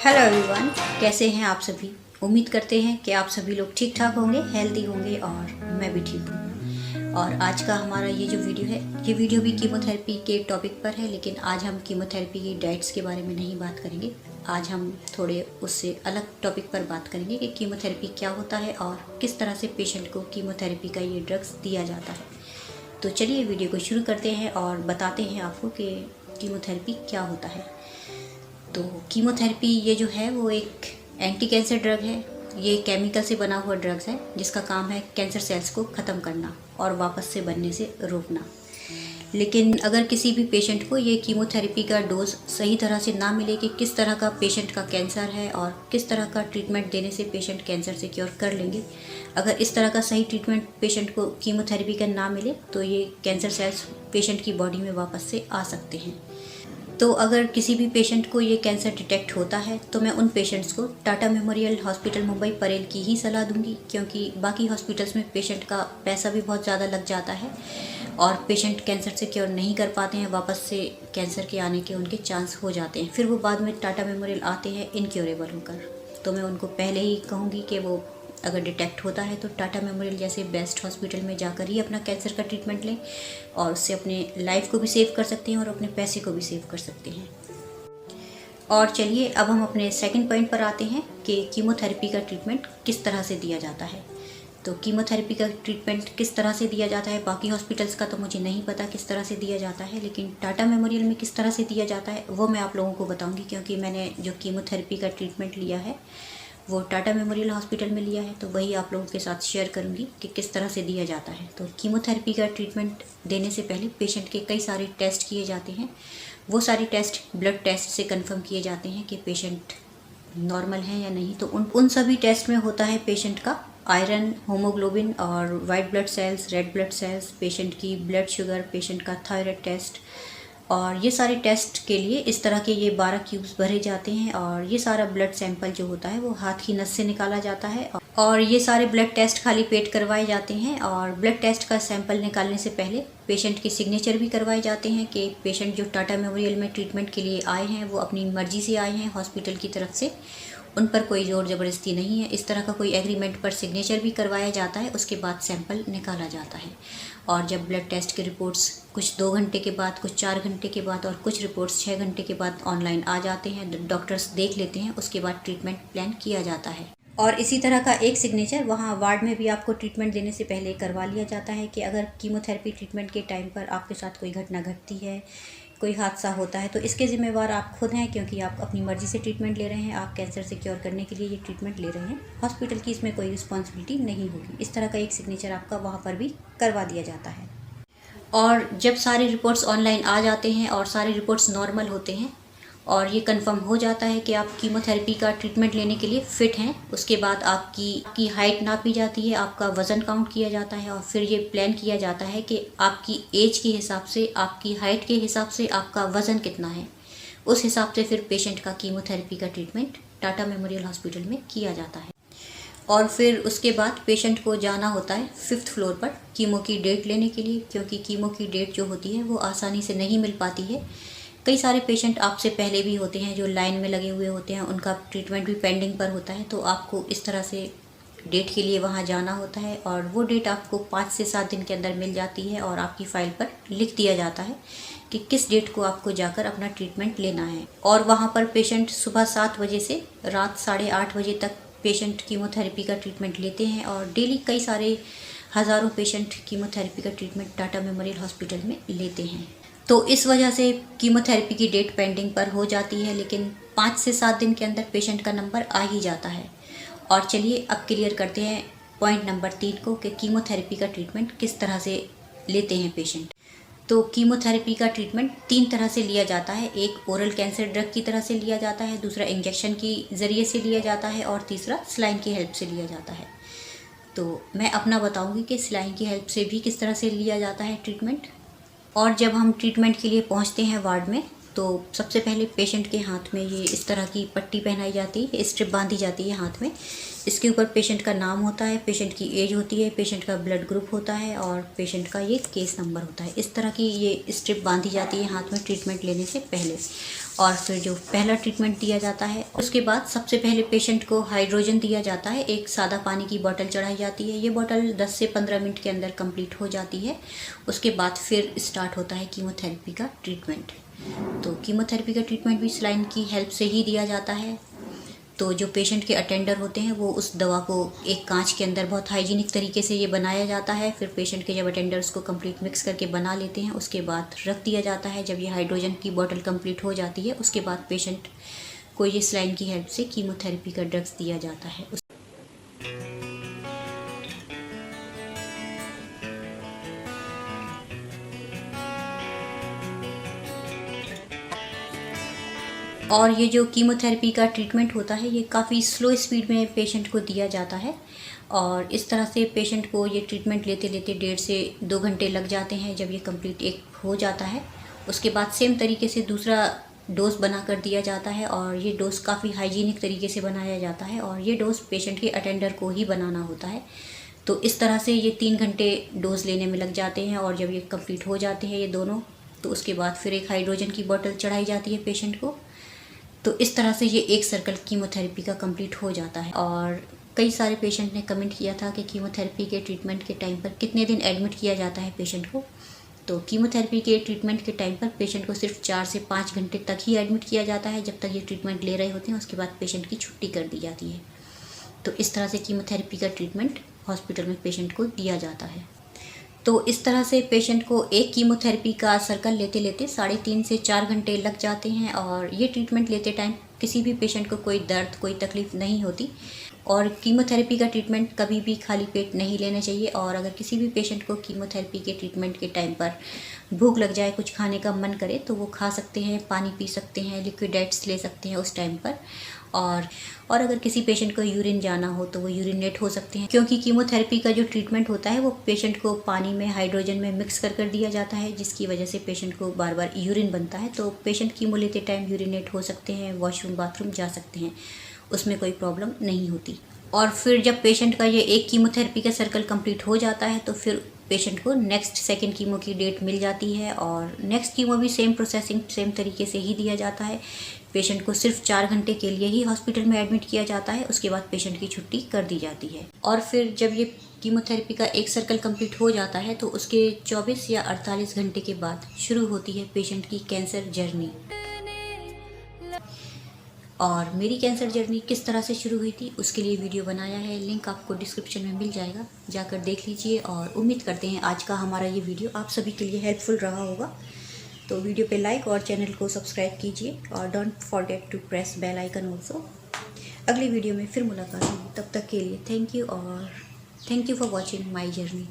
Hello everyone, कैसे हैं आप सभी। उम्मीद करते हैं कि आप सभी लोग ठीक ठाक होंगे, हेल्दी होंगे और मैं भी ठीक हूँ। और आज का हमारा ये जो वीडियो है, ये वीडियो भी कीमोथेरेपी के टॉपिक पर है, लेकिन आज हम कीमोथेरेपी की डाइट्स के बारे में नहीं बात करेंगे। आज हम थोड़े उससे अलग टॉपिक पर बात करेंगे कि कीमोथेरेपी क्या होता है और किस तरह से पेशेंट को कीमोथेरेपी का ये ड्रग्स दिया जाता है। तो चलिए वीडियो को शुरू करते हैं और बताते हैं आपको कि कीमोथेरेपी क्या होता है। तो कीमोथेरेपी ये जो है वो एक एंटी कैंसर ड्रग है। ये केमिकल से बना हुआ ड्रग्स है जिसका काम है कैंसर सेल्स को ख़त्म करना और वापस से बनने से रोकना। लेकिन अगर किसी भी पेशेंट को ये कीमोथेरेपी का डोज सही तरह से ना मिले कि किस तरह का पेशेंट का कैंसर है और किस तरह का ट्रीटमेंट देने से पेशेंट कैंसर से क्योर कर लेंगे, अगर इस तरह का सही ट्रीटमेंट पेशेंट को कीमोथेरेपी का ना मिले तो ये कैंसर सेल्स पेशेंट की बॉडी में वापस से आ सकते हैं। तो अगर किसी भी पेशेंट को ये कैंसर डिटेक्ट होता है तो मैं उन पेशेंट्स को टाटा मेमोरियल हॉस्पिटल मुंबई परेल की ही सलाह दूंगी, क्योंकि बाकी हॉस्पिटल्स में पेशेंट का पैसा भी बहुत ज़्यादा लग जाता है और पेशेंट कैंसर से क्योर नहीं कर पाते हैं, वापस से कैंसर के आने के उनके चांस हो जाते हैं। फिर वो बाद में टाटा मेमोरियल आते हैं इनक्योरेबल होकर। तो मैं उनको पहले ही कहूँगी कि वो अगर डिटेक्ट होता है तो टाटा मेमोरियल जैसे बेस्ट हॉस्पिटल में जाकर ही अपना कैंसर का ट्रीटमेंट लें और उससे अपने लाइफ को भी सेव कर सकते हैं और अपने पैसे को भी सेव कर सकते हैं। और चलिए अब हम अपने सेकंड पॉइंट पर आते हैं कि कीमोथेरेपी का ट्रीटमेंट किस तरह से दिया जाता है। तो कीमोथेरेपी का ट्रीटमेंट किस तरह से दिया जाता है, बाकी हॉस्पिटल्स का तो मुझे नहीं पता किस तरह से दिया जाता है, लेकिन टाटा मेमोरियल में किस तरह से दिया जाता है वो मैं आप लोगों को बताऊँगी, क्योंकि मैंने जो कीमोथेरेपी का ट्रीटमेंट लिया है वो टाटा मेमोरियल हॉस्पिटल में लिया है, तो वही आप लोगों के साथ शेयर करूंगी कि किस तरह से दिया जाता है। तो कीमोथेरेपी का ट्रीटमेंट देने से पहले पेशेंट के कई सारे टेस्ट किए जाते हैं। वो सारे टेस्ट ब्लड टेस्ट से कंफर्म किए जाते हैं कि पेशेंट नॉर्मल है या नहीं। तो उन सभी टेस्ट में होता है पेशेंट का आयरन, होमोग्लोबिन और white blood cells, red blood cells, patient की ब्लड शुगर, पेशेंट का थायराइड टेस्ट। और ये सारे टेस्ट के लिए इस तरह के ये 12 क्यूब्स भरे जाते हैं और ये सारा ब्लड सैंपल जो होता है वो हाथ की नस से निकाला जाता है। और ये सारे ब्लड टेस्ट खाली पेट करवाए जाते हैं और ब्लड टेस्ट का सैंपल निकालने से पहले पेशेंट की सिग्नेचर भी करवाए जाते हैं कि पेशेंट जो टाटा मेमोरियल में ट्रीटमेंट के लिए आए हैं वो अपनी मर्जी से आए हैं हॉस्पिटल की तरफ से, उन पर कोई जोर ज़बरदस्ती नहीं है। इस तरह का कोई एग्रीमेंट पर सिग्नेचर भी करवाया जाता है, उसके बाद सैंपल निकाला जाता है। और जब ब्लड टेस्ट की रिपोर्ट्स कुछ 2 घंटे के बाद, कुछ 4 घंटे के बाद और कुछ रिपोर्ट्स 6 घंटे के बाद ऑनलाइन आ जाते हैं, डॉक्टर्स देख लेते हैं, उसके बाद ट्रीटमेंट प्लान किया जाता है। और इसी तरह का एक सिग्नेचर वहाँ वार्ड में भी आपको ट्रीटमेंट देने से पहले करवा लिया जाता है कि अगर कीमोथेरेपी ट्रीटमेंट के टाइम पर आपके साथ कोई घटना घटती है, कोई हादसा होता है, तो इसके ज़िम्मेवार आप खुद हैं, क्योंकि आप अपनी मर्ज़ी से ट्रीटमेंट ले रहे हैं, आप कैंसर से क्योर करने के लिए ये ट्रीटमेंट ले रहे हैं, हॉस्पिटल की इसमें कोई रिस्पॉन्सिबिलिटी नहीं होगी। इस तरह का एक सिग्नेचर आपका वहाँ पर भी करवा दिया जाता है। और जब सारे रिपोर्ट्स ऑनलाइन आ जाते हैं और सारे रिपोर्ट्स नॉर्मल होते हैं और ये कंफर्म हो जाता है कि आप कीमोथेरेपी का ट्रीटमेंट लेने के लिए फ़िट हैं, उसके बाद आपकी हाइट नापी जाती है, आपका वज़न काउंट किया जाता है और फिर ये प्लान किया जाता है कि आपकी एज के हिसाब से, आपकी हाइट के हिसाब से आपका वज़न कितना है, उस हिसाब से फिर पेशेंट का कीमोथेरेपी का ट्रीटमेंट टाटा मेमोरियल हॉस्पिटल में किया जाता है। और फिर उसके बाद पेशेंट को जाना होता है 5th फ्लोर पर कीमो की डेट लेने के लिए, क्योंकि कीमो की डेट जो होती है वो आसानी से नहीं मिल पाती है। कई सारे पेशेंट आपसे पहले भी होते हैं जो लाइन में लगे हुए होते हैं, उनका ट्रीटमेंट भी पेंडिंग पर होता है, तो आपको इस तरह से डेट के लिए वहाँ जाना होता है और वो डेट आपको 5 से 7 दिन के अंदर मिल जाती है और आपकी फ़ाइल पर लिख दिया जाता है कि किस डेट को आपको जाकर अपना ट्रीटमेंट लेना है। और वहाँ पर पेशेंट सुबह 7 बजे से रात 8:30 बजे तक पेशेंट कीमोथेरेपी का ट्रीटमेंट लेते हैं और डेली कई सारे हज़ारों पेशेंट कीमोथेरेपी का ट्रीटमेंट टाटा मेमोरियल हॉस्पिटल में लेते हैं। तो इस वजह से कीमोथेरेपी की डेट पेंडिंग पर हो जाती है, लेकिन 5 से 7 दिन के अंदर पेशेंट का नंबर आ ही जाता है। और चलिए अब क्लियर करते हैं पॉइंट नंबर 3 को कि कीमोथेरेपी का ट्रीटमेंट किस तरह से लेते हैं पेशेंट। तो कीमोथेरेपी का ट्रीटमेंट 3 तरह से लिया जाता है। एक ओरल कैंसर ड्रग की तरह से लिया जाता है, दूसरा इंजेक्शन की ज़रिए से लिया जाता है और तीसरा सलाइन की हेल्प से लिया जाता है। तो मैं अपना बताऊंगी कि सलाइन की हेल्प से भी किस तरह से लिया जाता है ट्रीटमेंट। और जब हम ट्रीटमेंट के लिए पहुंचते हैं वार्ड में तो सबसे पहले पेशेंट के हाथ में ये इस तरह की पट्टी पहनाई जाती है, स्ट्रिप बांधी जाती है हाथ में। इसके ऊपर पेशेंट का नाम होता है, पेशेंट की एज होती है, पेशेंट का ब्लड ग्रुप होता है और पेशेंट का ये केस नंबर होता है। इस तरह की ये स्ट्रिप बांधी जाती है हाथ में ट्रीटमेंट लेने से पहले। और फिर जो पहला ट्रीटमेंट दिया जाता है, उसके बाद सबसे पहले पेशेंट को हाइड्रोजन दिया जाता है। एक सादा पानी की बोतल चढ़ाई जाती है। ये बोतल 10 से 15 मिनट के अंदर कंप्लीट हो जाती है। उसके बाद फिर स्टार्ट होता है कीमोथेरेपी का ट्रीटमेंट। तो कीमोथेरेपी का ट्रीटमेंट भी सलाइन की हेल्प से ही दिया जाता है। तो जो पेशेंट के अटेंडर होते हैं वो उस दवा को एक कांच के अंदर बहुत हाइजीनिक तरीके से ये बनाया जाता है। फिर पेशेंट के जब अटेंडर्स को कंप्लीट मिक्स करके बना लेते हैं, उसके बाद रख दिया जाता है। जब ये हाइड्रोजन की बोतल कंप्लीट हो जाती है, उसके बाद पेशेंट को ये सलाइन की हेल्प से कीमोथेरेपी का ड्रग्स दिया जाता है। और ये जो कीमोथेरेपी का ट्रीटमेंट होता है, ये काफ़ी स्लो स्पीड में पेशेंट को दिया जाता है। और इस तरह से पेशेंट को ये ट्रीटमेंट लेते लेते 1.5 से 2 घंटे लग जाते हैं। जब ये कंप्लीट एक हो जाता है, उसके बाद सेम तरीके से दूसरा डोज बना कर दिया जाता है। और ये डोज काफ़ी हाइजीनिक तरीके से बनाया जाता है और ये डोज पेशेंट के अटेंडर को ही बनाना होता है। तो इस तरह से ये 3 घंटे डोज लेने में लग जाते हैं। और जब ये कंप्लीट हो जाते हैं ये दोनों, तो उसके बाद फिर एक हाइड्रोजन की बोतल चढ़ाई जाती है पेशेंट को। तो इस तरह से ये एक सर्कल कीमोथेरेपी का कंप्लीट हो जाता है। और कई सारे पेशेंट ने कमेंट किया था कि कीमोथेरेपी के ट्रीटमेंट के टाइम पर कितने दिन एडमिट किया जाता है पेशेंट को। तो कीमोथेरेपी के ट्रीटमेंट के टाइम पर पेशेंट को सिर्फ 4 से 5 घंटे तक ही एडमिट किया जाता है, जब तक ये ट्रीटमेंट ले रहे होते हैं। उसके बाद पेशेंट की छुट्टी कर दी जाती है। तो इस तरह से कीमोथेरेपी का ट्रीटमेंट हॉस्पिटल में पेशेंट को दिया जाता है। तो इस तरह से पेशेंट को एक कीमोथेरेपी का सर्कल लेते लेते 3.5 से 4 घंटे लग जाते हैं। और ये ट्रीटमेंट लेते टाइम किसी भी पेशेंट को कोई दर्द, कोई तकलीफ़ नहीं होती। और कीमोथेरेपी का ट्रीटमेंट कभी भी खाली पेट नहीं लेना चाहिए। और अगर किसी भी पेशेंट को कीमोथेरेपी के ट्रीटमेंट के टाइम पर भूख लग जाए, कुछ खाने का मन करे, तो वो खा सकते हैं, पानी पी सकते हैं, लिक्विड डाइट्स ले सकते हैं उस टाइम पर। और अगर किसी पेशेंट को यूरिन जाना हो तो वो यूरिनेट हो सकते हैं, क्योंकि कीमोथेरेपी का जो ट्रीटमेंट होता है वो पेशेंट को पानी में हाइड्रोजन में मिक्स कर दिया जाता है, जिसकी वजह से पेशेंट को बार बार यूरिन बनता है। तो पेशेंट कीमो लेते टाइम यूरिनेट हो सकते हैं, वॉशरूम बाथरूम जा सकते हैं, उसमें कोई प्रॉब्लम नहीं होती। और फिर जब पेशेंट का ये एक कीमोथेरेपी का सर्कल कंप्लीट हो जाता है, तो फिर पेशेंट को नेक्स्ट सेकेंड कीमो की डेट मिल जाती है। और नेक्स्ट कीमो भी सेम प्रोसेसिंग, सेम तरीके से ही दिया जाता है। पेशेंट को सिर्फ 4 घंटे के लिए ही हॉस्पिटल में एडमिट किया जाता है। उसके बाद पेशेंट की छुट्टी कर दी जाती है। और फिर जब ये कीमोथेरेपी का एक सर्कल कंप्लीट हो जाता है, तो उसके 24 या 48 घंटे के बाद शुरू होती है पेशेंट की कैंसर जर्नी। और मेरी कैंसर जर्नी किस तरह से शुरू हुई थी, उसके लिए वीडियो बनाया है, लिंक आपको डिस्क्रिप्शन में मिल जाएगा, जाकर देख लीजिए। और उम्मीद करते हैं आज का हमारा ये वीडियो आप सभी के लिए हेल्पफुल रहा होगा। तो वीडियो पे लाइक और चैनल को सब्सक्राइब कीजिए और don't forget to press bell icon also. अगली वीडियो में फिर मुलाकात होगी, तब तक के लिए thank you for watching my journey.